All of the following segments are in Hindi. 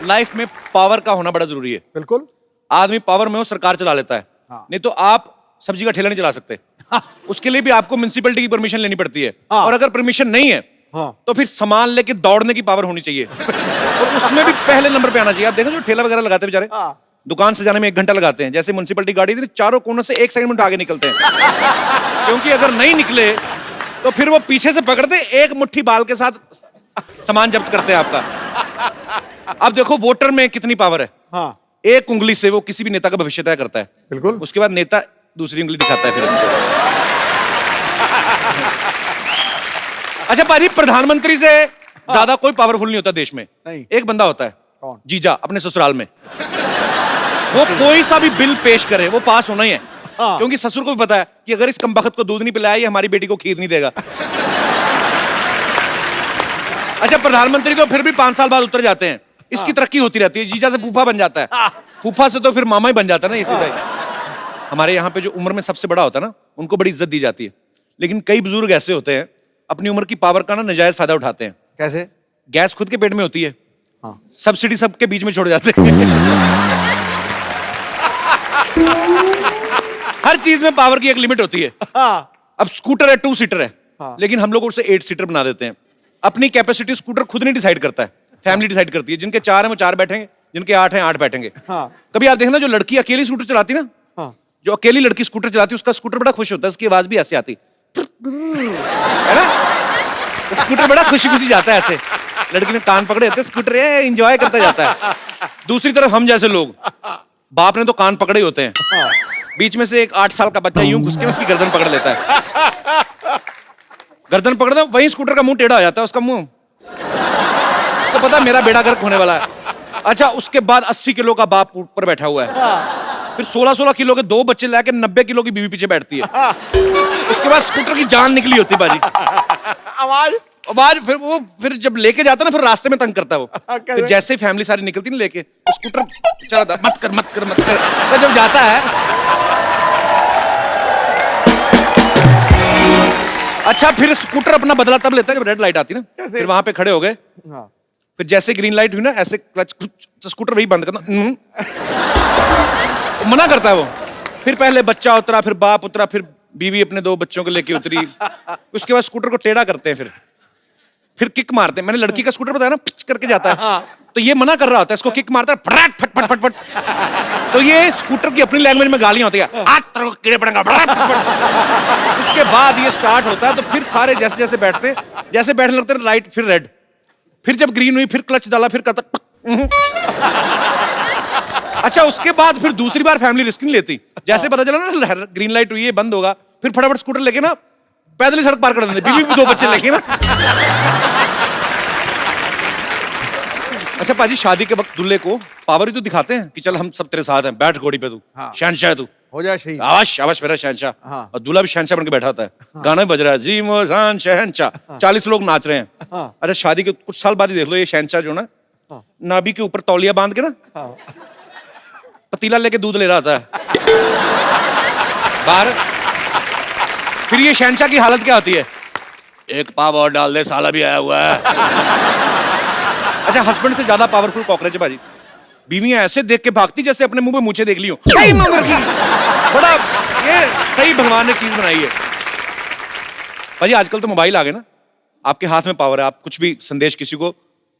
लाइफ में पावर का होना बड़ा जरूरी है। बिल्कुल। आदमी पावर में हो, सरकार चला लेता है। हाँ। नहीं तो आप सब्जी का ठेला नहीं चला सकते। उसके लिए भी आपको म्युनिसिपैलिटी की परमिशन लेनी पड़ती है। हाँ। और अगर परमिशन नहीं है तो फिर सामान लेके दौड़ने की पावर होनी चाहिए। और उसमें भी पहले नंबर पे आना चाहिए। आप देखो जो ठेला वगैरह लगाते हैं बेचारे, दुकान से जाने में 1 घंटा लगाते हैं। जैसे म्युनिसिपैलिटी गाड़ी थी, चारों कोनों से 1 सेकंड में आगे निकलते हैं। क्योंकि अगर नहीं निकले तो फिर वो पीछे से पकड़ते, एक मुट्ठी बाल के साथ सामान जब्त करते हैं आपका। अब देखो वोटर में कितनी पावर है। हाँ। एक उंगली से वो किसी भी नेता का भविष्य तय करता है। बिल्कुल। उसके बाद नेता दूसरी उंगली दिखाता है फिर उनको। अच्छा पाजी, प्रधानमंत्री से ज्यादा कोई पावरफुल नहीं होता देश में। नहीं। एक बंदा होता है। कौन? जीजा, अपने ससुराल में। वो कोई सा भी बिल पेश करे वो पास होना ही है। क्योंकि ससुर को भी पता है कि अगर इस कमबख्त को दूध नहीं पिलाया, ये हमारी बेटी को खीर नहीं देगा। अच्छा, प्रधानमंत्री तो फिर भी 5 साल बाद उतर जाते हैं। इसकी तरक्की होती रहती है। जीजा से फूफा बन जाता है, फूफा से तो फिर मामा ही बन जाता है ना। ये सीधा ही। हमारे यहाँ पे जो उम्र में सबसे बड़ा होता है ना, उनको बड़ी इज्जत दी जाती है। लेकिन कई बुजुर्ग ऐसे होते हैं, अपनी उम्र की पावर का ना नाजायज फायदा उठाते हैं। कैसे? गैस खुद के पेट में होती है, हाँ। सब्सिडी सबके बीच में छोड़ जाते हैं। हर चीज में पावर की एक लिमिट होती है। अब स्कूटर है 2 सीटर है, लेकिन हम लोग उसे 8 सीटर बना देते हैं। अपनी कैपेसिटी स्कूटर खुद नहीं डिसाइड करता है, फैमिली डिसाइड करती है। जिनके 4 हैं वो 4 बैठेंगे, जिनके 8 हैं 8 बैठेंगे। कभी आप देखना, जो लड़की अकेली स्कूटर चलाती ना, जो अकेली लड़की स्कूटर चलाती है, उसका स्कूटर बड़ा खुश होता है। उसकी आवाज भी ऐसे आती है ना, स्कूटर बड़ा खुशी खुशी जाता है ऐसे। लड़की ने कान पकड़े होते, स्कूटर एंजॉय करता जाता है। दूसरी तरफ हम जैसे लोग, बाप ने तो कान पकड़े ही होते हैं, बीच में से एक 8 साल का बच्चा यूं घुस के उसकी गर्दन पकड़ लेता है। गर्दन पकड़ दो, वहीं स्कूटर का मुंह टेढ़ा हो जाता है। उसका मुंह, उसको पता है मेरा बेड़ा गर्क होने वाला है। अच्छा, उसके बाद 80 किलो का बाप ऊपर बैठा हुआ है, फिर 16-16 किलो के 2 बच्चे लाके 90 किलो की बीवी पीछे बैठती है। उसके बाद स्कूटर की जान निकली होती है बाजी। आवाज फिर जब लेके जाता ना, फिर रास्ते में तंग करता है वो। फिर जैसे ही फैमिली सारी निकलती ना लेके, तो स्कूटर चलाता, मत कर। तो जब जाता है, अच्छा फिर स्कूटर अपना बदला तब लेता है जब रेड लाइट आती ना। फिर वहां पे खड़े हो गए, फिर जैसे ग्रीन लाइट हुई ना, ऐसे क्लच, स्कूटर वही बंद करना, मना करता है वो। फिर पहले बच्चा उतरा, फिर बाप उतरा, फिर बीवी अपने 2 बच्चों को लेके उतरी। उसके बाद स्कूटर को टेढ़ा करते हैं, फिर किक मारते हैं। मैंने लड़की का स्कूटर बताया ना, पिच करके जाता है। तो ये मना कर रहा होता है, इसको किक मारता है, फटाक फट फट फट फट। तो ये स्कूटर की अपनी लैंग्वेज में गालियां होती है, आज तेरे को कीड़े पड़ेंगे, फटाक फट फट। उसके बाद ये स्टार्ट होता है, तो फिर सारे जैसे जैसे बैठते, जैसे बैठने लगते हैं, लाइट फिर रेड, फिर जब ग्रीन हुई, फिर क्लच डाला, फिर करता। अच्छा, उसके बाद फिर दूसरी बार फैमिली रिस्क नहीं लेती। जैसे पता चला ना ग्रीन लाइट हुई है, बंद होगा, फिर फटाफट स्कूटर लेके ना पैदल ही सड़क पार कर देते, बीवी भी 2 बच्चे लेके ना। अच्छा पाजी, शादी के वक्त दूल्हे को पावर ही तो दिखाते हैं कि चल हम सब तेरे साथ हैं, बैठ घोड़ी पे, तू शहंशाह है, तू हो जाए शहीद, आवाज मेरा शहंशाह। और दूल्हा भी शहंशाह बन के बैठा होता है। गाना भी बज रहा है, जी मोजान शहंशाह। 40 लोग नाच रहे हैं। अच्छा, शादी के कुछ साल बाद ही देख लो, ये शहंशाह जो ना, नाभि के ऊपर तौलिया बांध के ना पतीला लेके दूध ले रहा था बाहर। फिर ये शहंशाह की हालत क्या होती है, एक पाव और डाल दे, साला भी आया हुआ है। अच्छा, हस्बैंड से ज्यादा पावरफुल कॉकरोच है बाजी। बीवियां ऐसे देख के भागती जैसे अपने मुंह पे मूछें देख ली हो। बड़ा ये सही भगवान ने चीज बनाई है भाजी। आजकल तो मोबाइल आ गए ना, आपके हाथ में पावर है। आप कुछ भी संदेश किसी को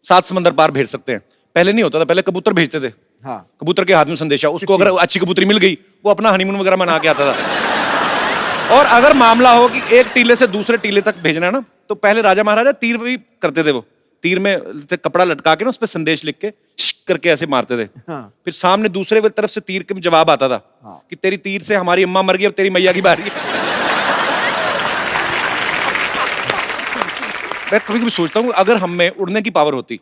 7 समंदर पार भेज सकते हैं। पहले नहीं होता था, पहले कबूतर भेजते थे। कबूतर के हाथ में संदेशा, उसको अगर अच्छी कबूतरी मिल गई, वो अपना हनीमून वगैरह मना के आता था। और अगर मामला हो कि एक टीले से दूसरे टीले तक भेजना है ना, तो पहले राजा महाराजा तीर भी करते थे। वो तीर में से कपड़ा लटका के ना, उस पर संदेश लिख के करके ऐसे मारते थे। फिर सामने दूसरे तरफ से तीर के जवाब आता था कि तेरी तीर से हमारी अम्मा मर गई, अब तेरी मैया की बारी है। मैं कभी कभी सोचता हूँ, अगर हम में उड़ने की पावर होती,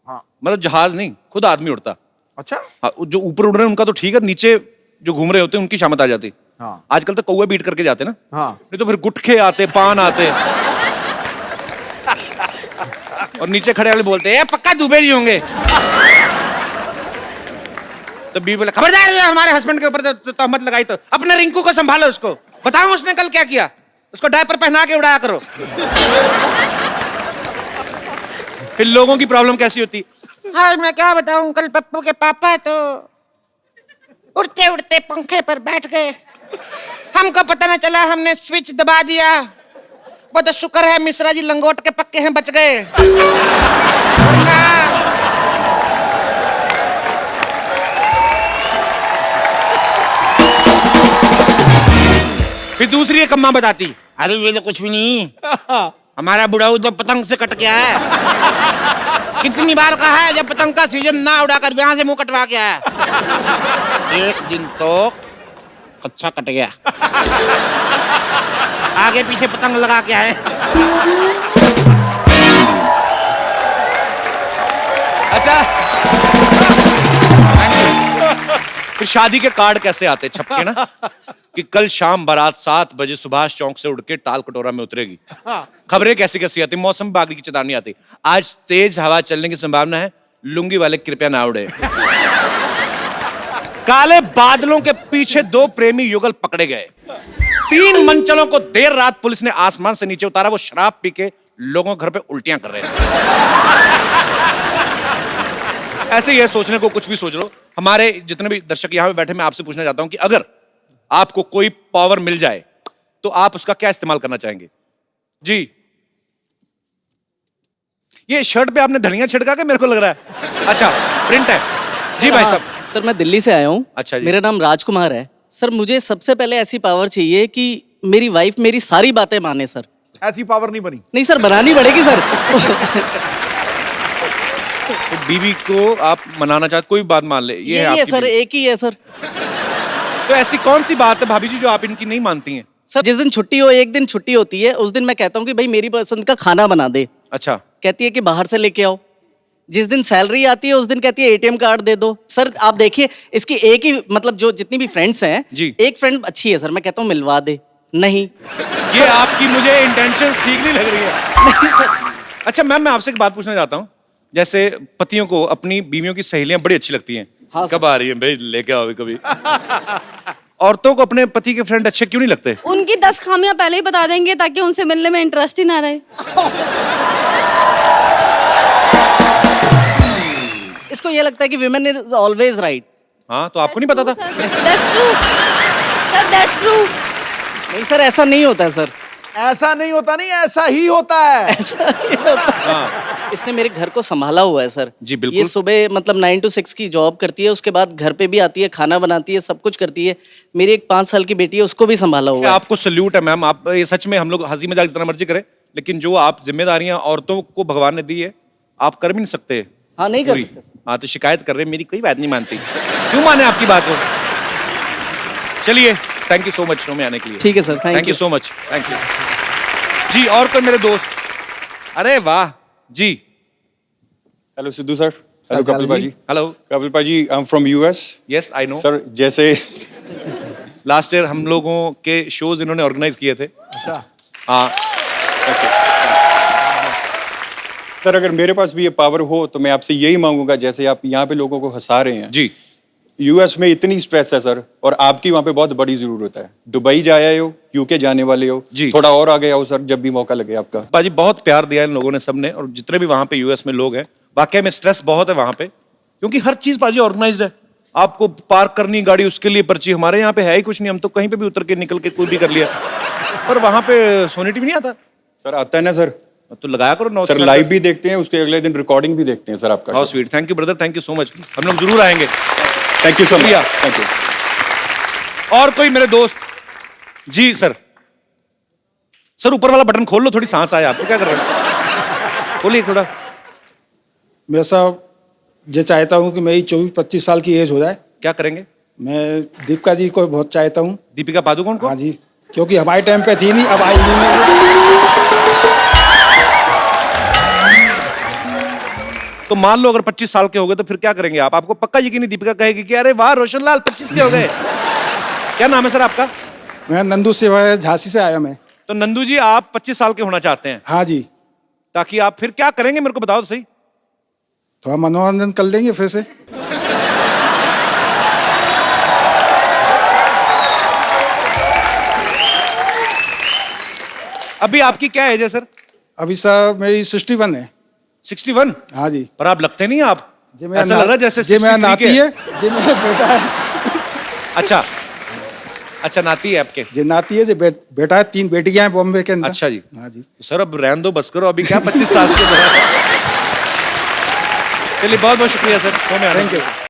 मतलब जहाज नहीं, खुद आदमी उड़ता। अच्छा, जो ऊपर उड़ रहे हैं उनका तो ठीक है, नीचे जो घूम रहे होते हैं उनकी शामत आ जाती। आजकल तो कौवे बीट करके जाते ना, नहीं तो फिर गुटखे आते, पान आते, और नीचे खड़े वाले बोलते हैं पक्का दुबे जी होंगे। तो बीवी बोले, खबरदार है हमारे हस्बैंड के ऊपर तहमत लगाई तो अपने रिंकू को संभालो, उसको बताओ उसने कल क्या किया, उसको डायपर पहना के उड़ाया करो। फिर लोगों की प्रॉब्लम कैसी होती, हाँ मैं क्या बताऊं, कल पप्पू के पापा तो उड़ते उड़ते पंखे पर बैठ गए, हमको पता न चला, हमने स्विच दबा दिया। वो तो शुक्र है मिश्रा जी लंगोट के पक्के हैं, बच गए। फिर दूसरी एक अम्मा बताती, अरे ये तो कुछ भी नहीं, हमारा बुढ़ाऊ तो पतंग से कट गया है। कितनी बार कहा है जब पतंग का सीजन ना उड़ाकर यहाँ से मुंह कटवा के आया। एक दिन तो कच्चा कट गया, आगे पीछे पतंग लगा के आए। अच्छा फिर शादी के कार्ड कैसे आते छपके ना कि कल शाम बारात 7 बजे सुभाष चौक से उड़ के टाल कटोरा में उतरेगी। खबरें कैसी कैसी आती, मौसम विभाग की चेतावनी आती, आज तेज हवा चलने की संभावना है, लुंगी वाले कृपया ना उड़े। काले बादलों के पीछे 2 प्रेमी युगल पकड़े गए। 3 मंचलों को देर रात पुलिस ने आसमान से नीचे उतारा, वो शराब पी के लोगों के घर पे उल्टियां कर रहे थे। ऐसे ही है, सोचने को कुछ भी सोच लो। हमारे जितने भी दर्शक यहां पे बैठे, मैं आपसे पूछना चाहता हूं कि अगर आपको कोई पावर मिल जाए तो आप उसका क्या इस्तेमाल करना चाहेंगे? जी, ये शर्ट पे आपने धनिया छिड़का के, मेरे को लग रहा है। अच्छा, प्रिंट है जी भाई साहब। सर मैं दिल्ली से आया हूँ। अच्छा जी। मेरा नाम राजकुमार है सर। मुझे सबसे पहले ऐसी पावर चाहिए कि मेरी वाइफ मेरी सारी बातें माने सर। ऐसी पावर नहीं बनी। नहीं सर, बनानी पड़ेगी सर। तो बीवी को आप मनाना चाहते, कोई बात मान ले, ये यही है आपकी सर, बीवी। एक ही है सर। तो ऐसी कौन सी बात है भाभी जी जो आप इनकी नहीं मानती हैं? सर जिस दिन छुट्टी हो, एक दिन छुट्टी होती है, उस दिन मैं कहता हूँ कि भाई मेरी पसंद का खाना बना दे। अच्छा, कहती है कि बाहर से लेके आओ। जिस दिन सैलरी आती है उस दिन कहती है एटीएम कार्ड दे दो। सर आप देखिए, इसकी एक ही मतलब जो जितनी भी फ्रेंड्स हैं जी। एक फ्रेंड अच्छी है सर, मैं कहता हूँ मिलवा दे, नहीं। ये आपकी मुझे इंटेंशन ठीक नहीं लग रही है। नहीं सर। अच्छा मैम, मैं आपसे एक बात पूछना चाहता हूँ, जैसे पतियों को अपनी बीवियों की सहेलियां बड़ी अच्छी लगती हैं। हाँ, कब आ रही है भाई, लेके आओ कभी। औरतों को अपने पति के फ्रेंड अच्छे क्यों नहीं लगते? उनकी 10 खामियां पहले ही बता देंगे ताकि उनसे मिलने में इंटरेस्ट ही ना रहे। इसको ये लगता है कि विमेन इज ऑलवेज राइट। हाँ, तो आपको नहीं पता था? That's true. Sir, that's true. नहीं सर, ऐसा नहीं होता है सर। ऐसा नहीं होता, नहीं ऐसा ही होता है। ऐसा नहीं होता। हाँ। इसने मेरे घर को संभाला हुआ है सर। जी, बिल्कुल। ये सुबह मतलब 9 to 6 की जॉब करती है, उसके बाद घर पे भी आती है, खाना बनाती है, सब कुछ करती है। मेरी एक 5 साल की बेटी है, उसको भी संभाला हुआ है। आपको सल्यूट है मैम। आप ये सच में, हम लोग हंसी मजाक जितना मर्जी करें, लेकिन जो आप जिम्मेदारियां औरतों को भगवान ने दी है, आप कर भी नहीं सकते। हाँ, नहीं कर पूरी। सकते। हाँ, तो शिकायत कर रहे हैं, मेरी कोई बात नहीं मानती। क्यों माने आपकी बात को? चलिए, thank you so much show में आने के लिए। ठीक है sir, thank you so much, thank you जी। और कोई मेरे दोस्त? अरे वाह जी। Hello Sidhu sir. Hello Kapil भाजी। हेलो कपिल भाजी, I am from US. Yes I know sir जैसे लास्ट ईयर हम लोगों के शोज इन्होंने ऑर्गेनाइज किए थे। अच्छा, हाँ, सर अगर मेरे पास भी ये पावर हो तो मैं आपसे यही मांगूंगा, जैसे आप यहाँ पे लोगों को हंसा रहे हैं जी। यूएस में इतनी स्ट्रेस है सर, और आपकी वहाँ पे बहुत बड़ी जरूरत है। दुबई जा आए हो, यूके जाने वाले हो, जी। थोड़ा और आगे आओ सर जब भी मौका लगे आपका। बाजी बहुत प्यार दिया इन लोगों ने, सबने, और जितने भी वहां पे यूएस में लोग हैं, वाकई में स्ट्रेस बहुत है वहां पे, क्योंकि हर चीज बाजी ऑर्गेनाइज्ड है। आपको पार्क करनी गाड़ी, उसके लिए पर्ची। हमारे यहाँ पे है ही कुछ नहीं, हम तो कहीं पे भी उतर के निकल के कोई भी कर लिया। पर वहां पे सोनी टीवी नहीं आता। सर आता है ना सर। तो लगाया करो 9 सर लाइव भी देखते हैं, उसके अगले दिन रिकॉर्डिंग भी देखते हैं सर आपका। How sweet, thank you brother, thank you so much. हम लोग जरूर आएंगे। थैंक यू सो मच, शुक्रिया। Thank you. और कोई मेरे दोस्त? जी सर। सर ऊपर वाला बटन खोल लो, थोड़ी सांस आए आपको। क्या कर रहे हैं? खोलिए थोड़ा। मैं साहब ये चाहता हूँ कि मेरी 24-25 साल की एज हो जाए। क्या करेंगे? मैं दीपिका जी को बहुत चाहता हूँ। दीपिका पादुकोण को? हाँ जी, क्योंकि हमारे टाइम पे थी नहीं, अब आई नहीं। तो मान लो अगर 25 साल के हो गए तो फिर क्या करेंगे आप? आपको पक्का यकीन नहीं दीपिका कहेगी कि अरे वाह रोशनलाल 25 के हो गए। क्या नाम है सर आपका? मैं नंदू से झांसी से आया मैं। तो नंदू जी आप 25 साल के होना चाहते हैं, हाँ जी, ताकि आप फिर क्या करेंगे मेरे को बताओ तो सही। थोड़ा मनोरंजन कर लेंगे फिर से। अभी आपकी क्या एज है सर? अभी साहब मेरी 61 है। 61? हाँ जी। पर आप लगते नहीं आप। जे मेरा ऐसा लग रहा है जैसे जे मेरा 63 नाती के। है, जे मेरा बेटा है, अच्छा अच्छा नाती है आपके। जे नाती है, जे बेटा है, 3 बेटियां हैं बॉम्बे के अंदर। अच्छा जी। हाँ जी। सर अब रहने दो, बस करो, अभी क्या 25 साल के। चलिए बहुत बहुत शुक्रिया सर, थैंक यू सर।